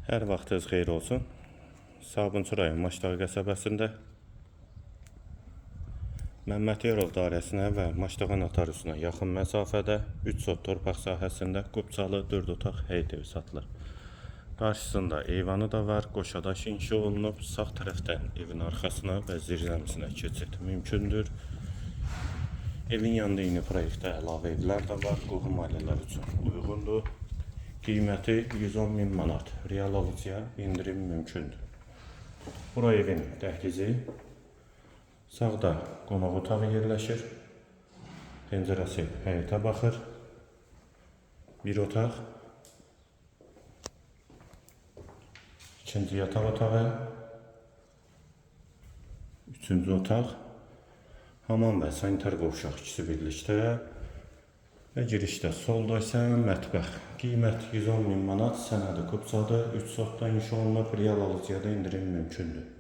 Hər vaxtınız xeyir olsun. Sabunçu rayon Maçdağı qəsəbəsində Məmmədiyarov dairəsinə və Maçdağı notariusuna yaxın məsafədə 3 sot torpaq sahəsində qubçalı 4 otaq həyət evi satılır. Qarşısında eyvanı da var, qoşadaş inşa olunub. Sağ tərəfdən evin arxasına və zirzəmisinə keçid mümkündür. Evin yanında yeni proyektdə əlavə evlər də var, qohum ailələr üçün uyğundur. Qiyməti 110.000 manat, real alıcıya indirim mümkündür. Bura evin dəhlizi, sağda qonaq otağı yerləşir, pəncərəsi həyətə baxır, bir otaq, ikinci yataq otağı, üçüncü otaq, hamam və sanitar qovşaq ikisi birlikdə və girişdə solda isə mətbəx. Qiymət 110.000 manat, sənədi qubçadır, 3 sotda inşa olunub, real alıcıya da indirim mümkündür.